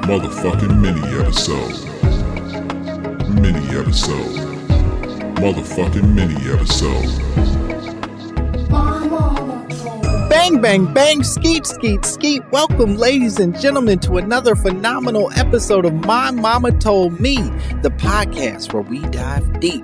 Motherfucking mini episode. Mini episode. Motherfucking mini episode. Bang, bang, bang, skeet, skeet, skeet. Welcome, ladies and gentlemen, to another phenomenal episode of My Mama Told Me, the podcast where we dive deep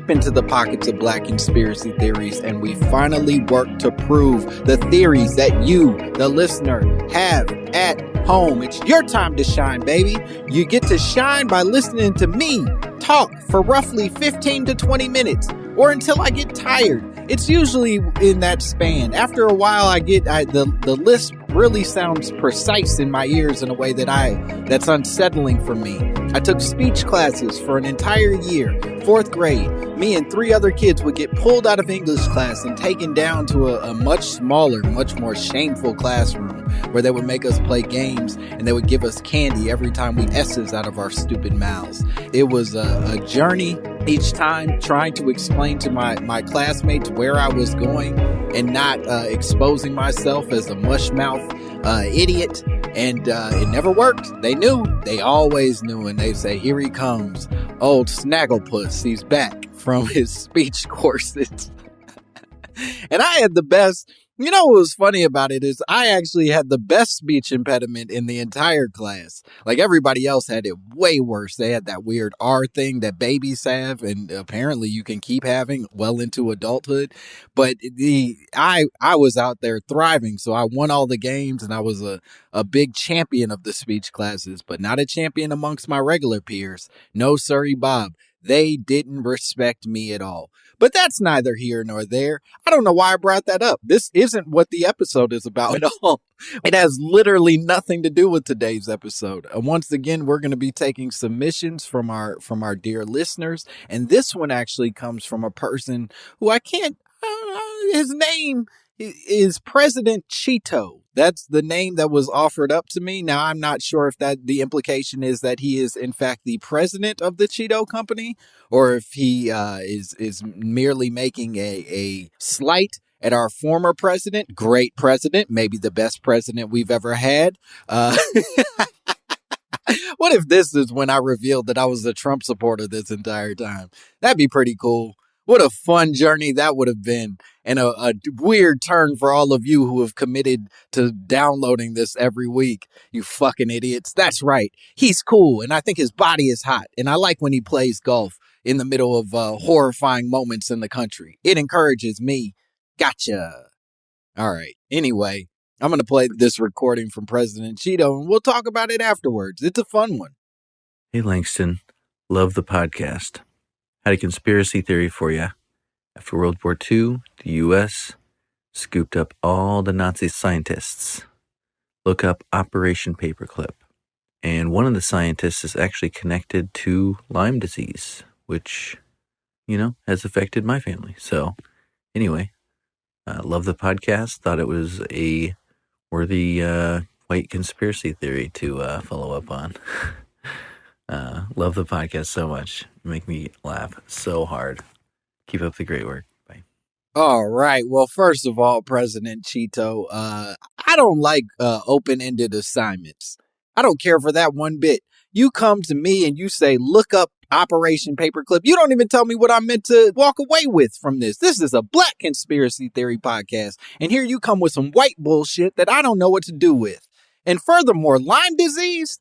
into the pockets of black conspiracy theories, and we finally work to prove the theories that you, the listener, have at home. It's your time to shine, baby. You get to shine by listening to me talk for roughly 15 to 20 minutes, or until I get tired. It's usually in that span. After a while, the list really sounds precise in my ears in a way that's unsettling for me. I took speech classes for an entire year, 4th grade. Me and 3 other kids would get pulled out of English class and taken down to a much smaller, much more shameful classroom where they would make us play games and they would give us candy every time we S's out of our stupid mouths. It was a journey each time, trying to explain to my classmates where I was going and not exposing myself as a mushmouth idiot. And it never worked. They knew. They always knew. And they say, here he comes. Old Snagglepuss. He's back from his speech courses. And I had the best. You know what was funny about it is I actually had the best speech impediment in the entire class. Like everybody else had it way worse. They had that weird R thing that babies have, and apparently you can keep having well into adulthood. But I was out there thriving, so I won all the games, and I was a big champion of the speech classes, but not a champion amongst my regular peers. No, sorry, Bob. They didn't respect me at all. But that's neither here nor there. I don't know why I brought that up. This isn't what the episode is about at all. It has literally nothing to do with today's episode. Once again, we're going to be taking submissions from our dear listeners. And this one actually comes from a person who his name is President Cheeto. That's the name that was offered up to me. Now, I'm not sure if the implication is that he is, in fact, the president of the Cheeto company, or if he is merely making a slight at our former president, great president, maybe the best president we've ever had. What if this is when I revealed that I was a Trump supporter this entire time? That'd be pretty cool. What a fun journey that would have been, and a weird turn for all of you who have committed to downloading this every week, you fucking idiots. That's right. He's cool, and I think his body is hot, and I like when he plays golf in the middle of horrifying moments in the country. It encourages me. Gotcha. All right. Anyway, I'm going to play this recording from President Cheeto, and we'll talk about it afterwards. It's a fun one. Hey, Langston. Love the podcast. Had a conspiracy theory for you. After World War II, the U.S. scooped up all the Nazi scientists. Look up Operation Paperclip. And one of the scientists is actually connected to Lyme disease, which, has affected my family. So, anyway, love the podcast. Thought it was a worthy white conspiracy theory to follow up on. Love the podcast so much. You make me laugh so hard. Keep up the great work. Bye. All right. Well, first of all, President Cheeto, I don't like open-ended assignments. I don't care for that one bit. You come to me and you say, look up Operation Paperclip. You don't even tell me what I'm meant to walk away with from this. This is a black conspiracy theory podcast. And here you come with some white bullshit that I don't know what to do with. And furthermore, Lyme disease?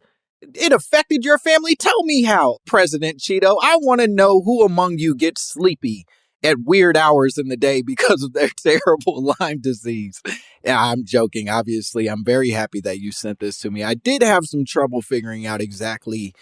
It affected your family? Tell me how, President Cheeto. I want to know who among you gets sleepy at weird hours in the day because of their terrible Lyme disease. Yeah, I'm joking. Obviously, I'm very happy that you sent this to me. I did have some trouble figuring out exactly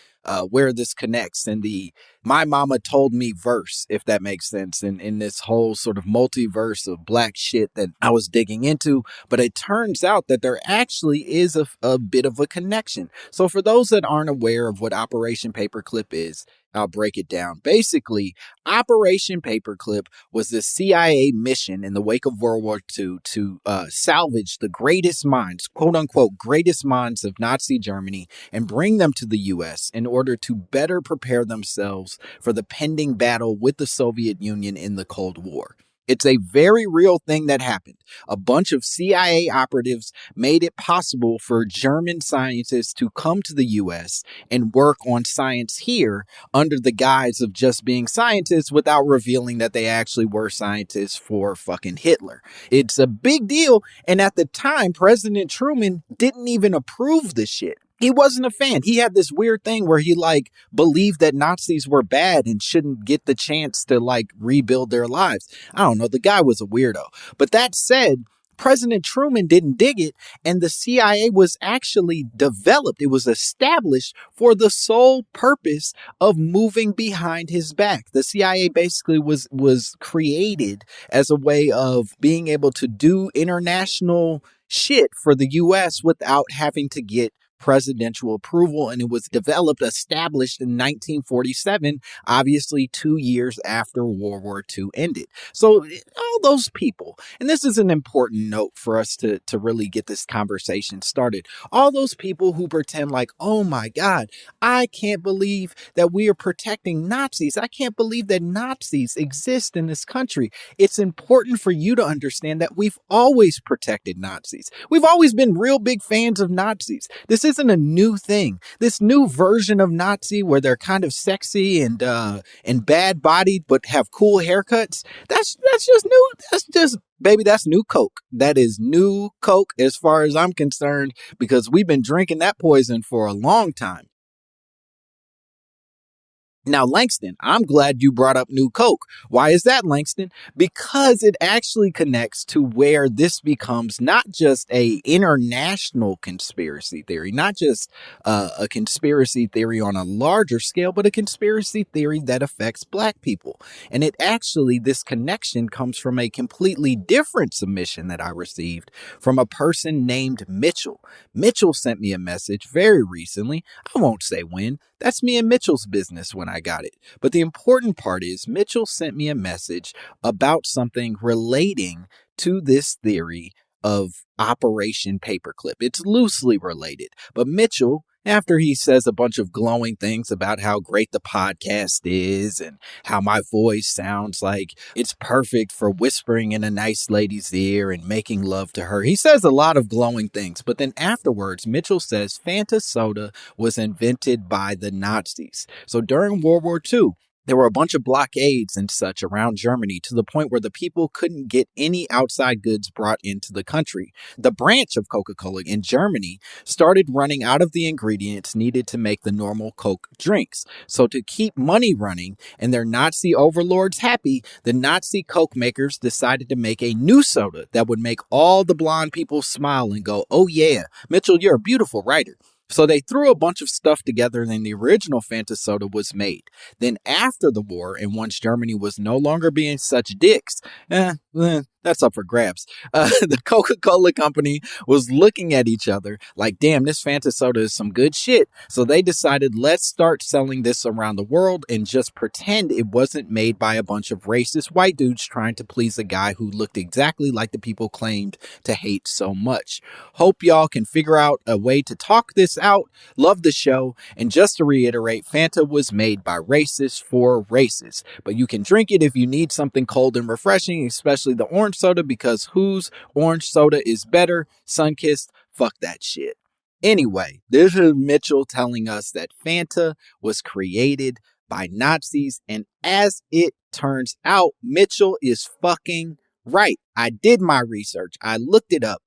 where this connects in the My Mama Told Me verse, if that makes sense, in this whole sort of multiverse of black shit that I was digging into. But it turns out that there actually is a bit of a connection. So for those that aren't aware of what Operation Paperclip is, I'll break it down. Basically, Operation Paperclip was the CIA mission in the wake of World War II to salvage the greatest minds, quote unquote, greatest minds of Nazi Germany and bring them to the U.S. in order to better prepare themselves for the pending battle with the Soviet Union in the Cold War. It's a very real thing that happened. A bunch of CIA operatives made it possible for German scientists to come to the US and work on science here under the guise of just being scientists without revealing that they actually were scientists for fucking Hitler. It's a big deal. And at the time, President Truman didn't even approve the shit. He wasn't a fan. He had this weird thing where he believed that Nazis were bad and shouldn't get the chance to rebuild their lives. I don't know. The guy was a weirdo. But that said, President Truman didn't dig it, and the CIA was actually developed. It was established for the sole purpose of moving behind his back. The CIA basically was created as a way of being able to do international shit for the US without having to get presidential approval, and it was established in 1947, obviously 2 years after World War II ended. So all those people, and this is an important note for us to really get this conversation started, all those people who pretend oh my God, I can't believe that we are protecting Nazis. I can't believe that Nazis exist in this country. It's important for you to understand that we've always protected Nazis. We've always been real big fans of Nazis. This isn't a new thing. This new version of Nazi where they're kind of sexy and bad bodied but have cool haircuts. That's just new. That's new Coke. That is new Coke as far as I'm concerned, because we've been drinking that poison for a long time. Now, Langston, I'm glad you brought up New Coke. Why is that, Langston? Because it actually connects to where this becomes not just a international conspiracy theory, not just a conspiracy theory on a larger scale, but a conspiracy theory that affects Black people. And this connection comes from a completely different submission that I received from a person named Mitchell. Mitchell sent me a message very recently. I won't say when. That's me and Mitchell's business when I got it. But the important part is Mitchell sent me a message about something relating to this theory of Operation Paperclip. It's loosely related, but Mitchell, after he says a bunch of glowing things about how great the podcast is and how my voice sounds like it's perfect for whispering in a nice lady's ear and making love to her, he says a lot of glowing things. But then afterwards, Mitchell says Fanta soda was invented by the Nazis. So during World War II, there were a bunch of blockades and such around Germany to the point where the people couldn't get any outside goods brought into the country. The branch of Coca-Cola in Germany started running out of the ingredients needed to make the normal Coke drinks. So to keep money running and their Nazi overlords happy, the Nazi Coke makers decided to make a new soda that would make all the blonde people smile and go, "Oh yeah, Mitchell, you're a beautiful writer." So they threw a bunch of stuff together and then the original Fanta soda was made. Then after the war, and once Germany was no longer being such dicks, that's up for grabs. The Coca-Cola company was looking at each other like, damn, this Fanta soda is some good shit. So they decided, let's start selling this around the world and just pretend it wasn't made by a bunch of racist white dudes trying to please a guy who looked exactly like the people claimed to hate so much. Hope y'all can figure out a way to talk this out. Love the show. And just to reiterate, Fanta was made by racists for racists. But you can drink it if you need something cold and refreshing, especially the orange soda, because whose orange soda is better? Sunkissed? Fuck that shit. Anyway, this is Mitchell telling us that Fanta was created by Nazis, and as it turns out, Mitchell is fucking right. I did my research. I looked it up.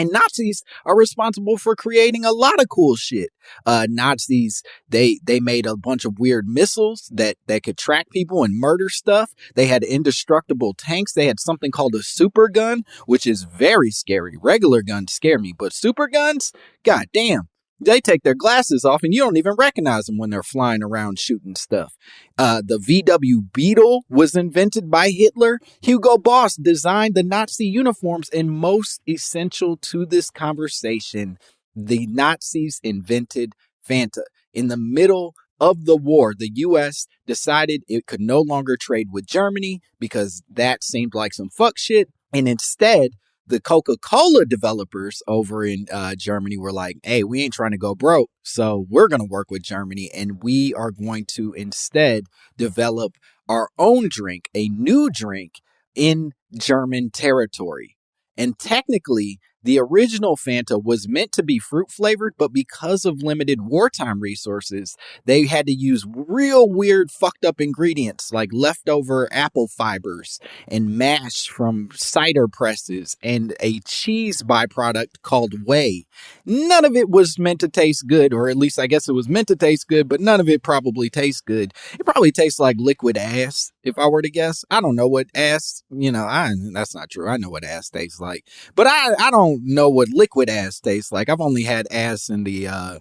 And Nazis are responsible for creating a lot of cool shit. Nazis, they made a bunch of weird missiles that could track people and murder stuff. They had indestructible tanks. They had something called a super gun, which is very scary. Regular guns scare me, but super guns, goddamn. They take their glasses off and you don't even recognize them when they're flying around shooting stuff. The VW Beetle was invented by Hitler. Hugo Boss designed the Nazi uniforms, and most essential to this conversation, the Nazis invented Fanta. In the middle of the war, the U.S. decided it could no longer trade with Germany because that seemed like some fuck shit. And instead, the Coca-Cola developers over in Germany were like, hey, we ain't trying to go broke, so we're going to work with Germany, and we are going to instead develop our own drink, a new drink in German territory. And technically, the original Fanta was meant to be fruit flavored, but because of limited wartime resources, they had to use real weird fucked up ingredients like leftover apple fibers and mash from cider presses and a cheese byproduct called whey. None of it was meant to taste good, or at least I guess it was meant to taste good, but none of it probably tastes good. It probably tastes like liquid ass, if I were to guess. I don't know what ass, that's not true. I know what ass tastes like. But I don't know what liquid ass tastes like. I've only had ass in the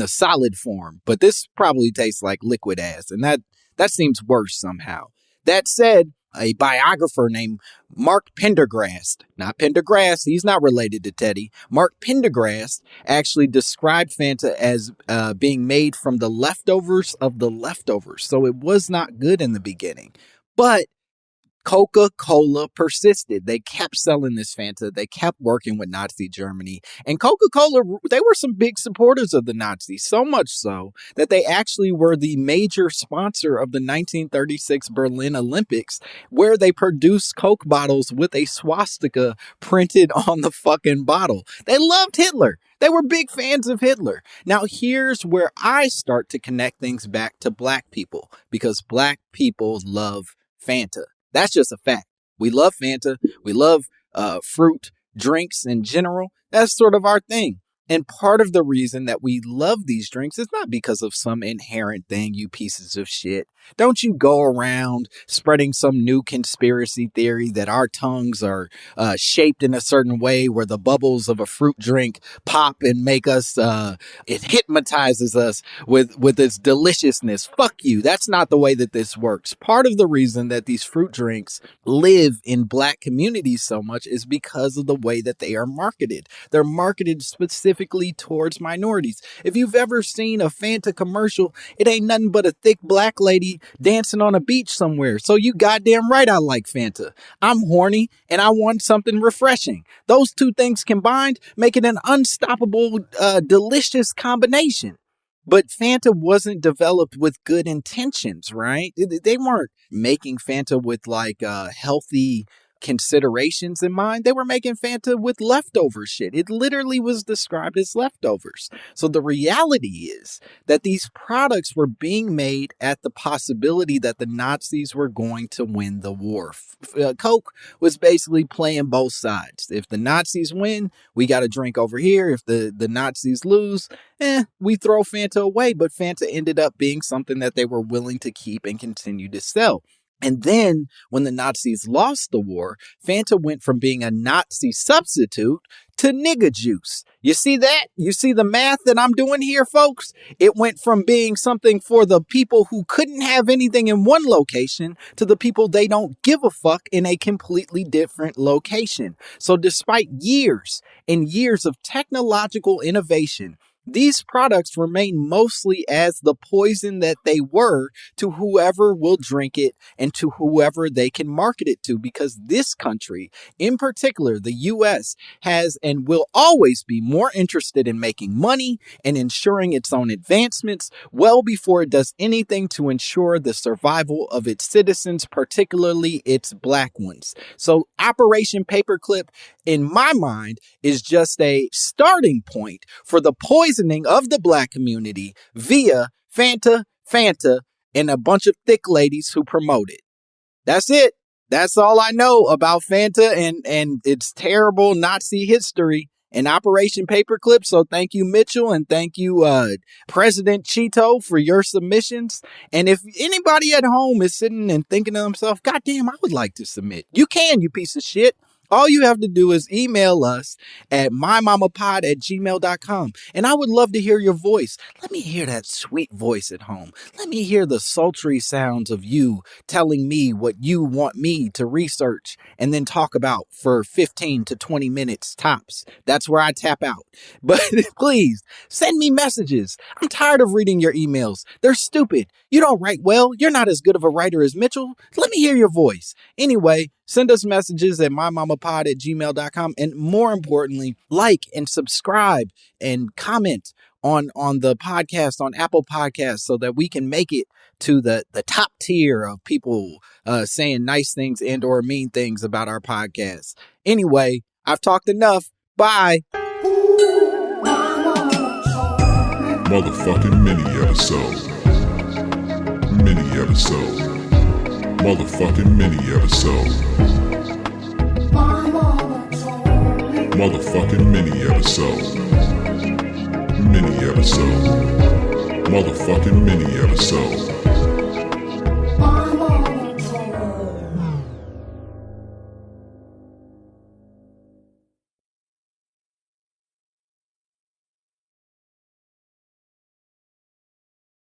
solid form, but this probably tastes like liquid ass, and that seems worse somehow. That said, a biographer named Mark Pendergrast, not Pendergrass, he's not related to Teddy. Mark Pendergrast actually described Fanta as being made from the leftovers of the leftovers, so it was not good in the beginning. But Coca-Cola persisted. They kept selling this Fanta. They kept working with Nazi Germany. And Coca-Cola, they were some big supporters of the Nazis, so much so that they actually were the major sponsor of the 1936 Berlin Olympics, where they produced Coke bottles with a swastika printed on the fucking bottle. They loved Hitler. They were big fans of Hitler. Now, here's where I start to connect things back to black people, because black people love Fanta. That's just a fact. We love Fanta. We love fruit drinks in general. That's sort of our thing. And part of the reason that we love these drinks is not because of some inherent thing, you pieces of shit. Don't you go around spreading some new conspiracy theory that our tongues are shaped in a certain way where the bubbles of a fruit drink pop and make us, it hypnotizes us with its deliciousness. Fuck you. That's not the way that this works. Part of the reason that these fruit drinks live in black communities so much is because of the way that they are marketed. They're marketed specifically towards minorities. If you've ever seen a Fanta commercial, it ain't nothing but a thick black lady dancing on a beach somewhere. So you goddamn right I like Fanta. I'm horny and I want something refreshing. Those two things combined make it an unstoppable, delicious combination. But Fanta wasn't developed with good intentions, right? They weren't making Fanta with healthy considerations in mind. They were making Fanta with leftover shit. It literally was described as leftovers. So the reality is that these products were being made at the possibility that the Nazis were going to win the war. Coke was basically playing both sides. If the Nazis win, we got to drink over here. If the Nazis lose, we throw Fanta away. But Fanta ended up being something that they were willing to keep and continue to sell. And then when the Nazis lost the war, Fanta went from being a Nazi substitute to nigga juice. You see that? You see the math that I'm doing here, folks? It went from being something for the people who couldn't have anything in one location to the people they don't give a fuck in a completely different location. So despite years and years of technological innovation, these products remain mostly as the poison that they were to whoever will drink it and to whoever they can market it to, because this country, in particular, the U.S., has and will always be more interested in making money and ensuring its own advancements well before it does anything to ensure the survival of its citizens, particularly its black ones. So Operation Paperclip, in my mind, is just a starting point for the poisoning of the black community via Fanta, and a bunch of thick ladies who promote it. That's it. That's all I know about Fanta and its terrible Nazi history and Operation Paperclip. So thank you, Mitchell, and thank you, President Cheeto, for your submissions. And if anybody at home is sitting and thinking to themselves, God damn, I would like to submit. You can, you piece of shit. All you have to do is email us at mymommapod@gmail.com. And I would love to hear your voice. Let me hear that sweet voice at home. Let me hear the sultry sounds of you telling me what you want me to research and then talk about for 15 to 20 minutes tops. That's where I tap out. But please send me messages. I'm tired of reading your emails. They're stupid. You don't write well. You're not as good of a writer as Mitchell. Let me hear your voice. Anyway, send us messages at mymommapod@gmail.com. And more importantly, like and subscribe and comment on the podcast, on Apple Podcasts, so that we can make it to the top tier of people saying nice things and or mean things about our podcast. Anyway, I've talked enough. Bye. Motherfucking mini episode. Mini episode. Motherfucking mini episode. Motherfucking mini episode. Mini episode. Motherfucking mini episode.